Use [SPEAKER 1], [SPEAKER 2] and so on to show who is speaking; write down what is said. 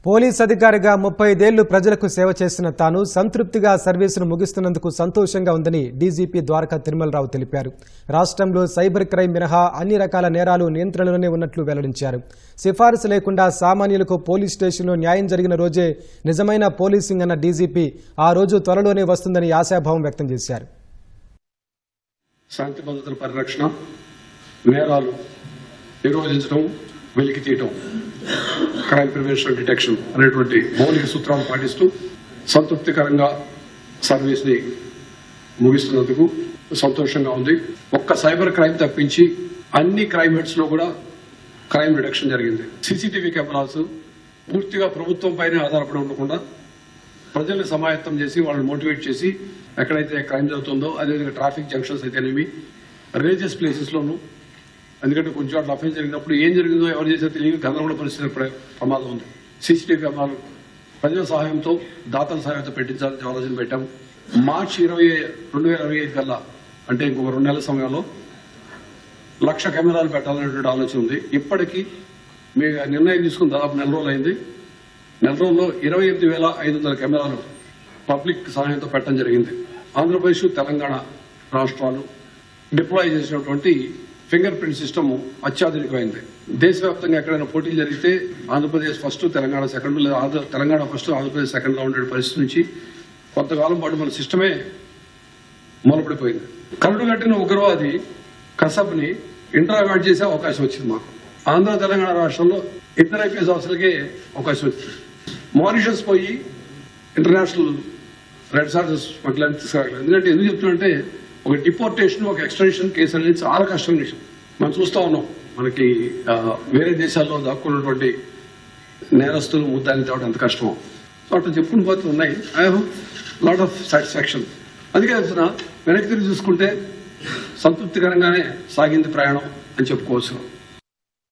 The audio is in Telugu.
[SPEAKER 1] పోలీస్ అధికారిగా 35 ఏళ్లు ప్రజలకు సేవ చేసిన తాను సంతృప్తిగా సర్వీసును ముగిస్తున్నందుకు సంతోషంగా ఉందని డీజీపీ ద్వారకా తిరుమలరావు తెలిపారు. రాష్ట్రంలో సైబర్ క్రైమ్ మినహా అన్ని రకాల నేరాలు నియంత్రణలోనే ఉన్నట్లు వెల్లడించారు. సిఫారసు లేకుండా సామాన్యులకు పోలీస్ స్టేషన్లో న్యాయం జరిగిన రోజే నిజమైన పోలీసింగ్ అన్న డీజీపీ ఆ రోజు త్వరలోనే వస్తుందని ఆశాభావం వ్యక్తం చేశారు.
[SPEAKER 2] శాంతి భద్రతల పరిరక్షణ, నేరాలు నిరోధించడం, వెలికి తీయటం, క్రైమ్ ప్రివెన్షన్ డిటెక్షన్ అనేటువంటి మౌలిక సూత్రాలు పాటిస్తూ సంతృప్తికరంగా సర్వీస్ ని ముగిస్తున్నందుకు సంతోషంగా ఉంది. ఒక్క సైబర్ క్రైమ్ తప్పించి అన్ని క్రైమ్ హెడ్స్ లో కూడా క్రైమ్ రిడక్షన్ జరిగింది. సీసీటీవీ కెమెరాస్ పూర్తిగా ప్రభుత్వం పైన ఆధారపడి ఉండకుండా ప్రజల్ని సమాయత్తం చేసి వాళ్ళని మోటివేట్ చేసి ఎక్కడైతే క్రైమ్ జరుగుతుందో అదేవిధంగా ట్రాఫిక్ జంక్షన్స్ అయితేనేమి, రిలీజియస్ ప్లేసెస్ లోనూ, ఎందుకంటే కొంచెం అట్లా అఫెన్స్ జరిగినప్పుడు ఏం జరిగిందో ఎవరు చేసే తెలియని గందరగోళ పరిస్థితి ప్రమాదం ఉంది. సీసీటీవీ కెమెరాలు ప్రజల సహాయంతో, దాతల సహాయంతో పెట్టించాలని ఆలోచన పెట్టాము. మార్చి 2025 కల్లా, అంటే ఇంకొక 2 నెలల సమయంలో 1,00,000 కెమెరాలు పెట్టాలనేటువంటి ఆలోచన ఉంది. ఇప్పటికీ మేము నిర్ణయం తీసుకుని దాదాపు 4 రోజులు అయింది. 4 రోజుల్లో 28,500 కెమెరాలు పబ్లిక్ సహాయంతో పెట్టడం జరిగింది. ఆంధ్రప్రదేశ్, తెలంగాణ రాష్ట్రాలు డిప్లాయ్ చేసినటువంటి ఫింగర్ ప్రింట్ సిస్టమ్ అత్యాధునికమైంది. దేశవ్యాప్తంగా ఎక్కడైనా పోటీలు జరిగితే ఆంధ్రప్రదేశ్ ఫస్ట్, తెలంగాణ సెకండ్, లేదా తెలంగాణ ఫస్ట్, ఆంధ్రప్రదేశ్ సెకండ్ లో ఉండే పరిస్థితి నుంచి కొంతకాలం పాటు మన సిస్టమే మూలపడిపోయింది. కరుడు కట్టిన ఉగ్రవాది కసబ్ని ఇంటరాగేట్ చేసే అవకాశం వచ్చింది మాకు. ఆంధ్ర, తెలంగాణ రాష్ట్రంలో ఇద్దరు ఐపీఎస్ ఆఫీసర్లకే అవకాశం వచ్చింది. మారిషస్ పోయి ఇంటర్నేషనల్ రెడ్ చార్జెస్ స్మగ్లర్ని తీసుకురాగలేదు. ఎందుకంటే ఎందుకు చెప్తున్నంటే ఒక డిపోర్టేషన్, ఒక ఎక్స్ట్రాడిషన్ కేసు అనేది చాలా కష్టం విషయం. మనం చూస్తా ఉన్నాం, మనకి వేరే దేశాల్లో దాక్కున్నటువంటి నేరస్తులు ముద్దాన్ని తేవడం ఎంత కష్టమో. సో అట్లా చెప్పుకుని పోతూ ఉన్నాయి. I have lot of satisfaction. అందుకే చెప్తున్నా, వెనక్కి తిరిగి చూసుకుంటే సంతృప్తికరంగానే సాగింది ప్రయాణం అని చెప్పుకోవచ్చు.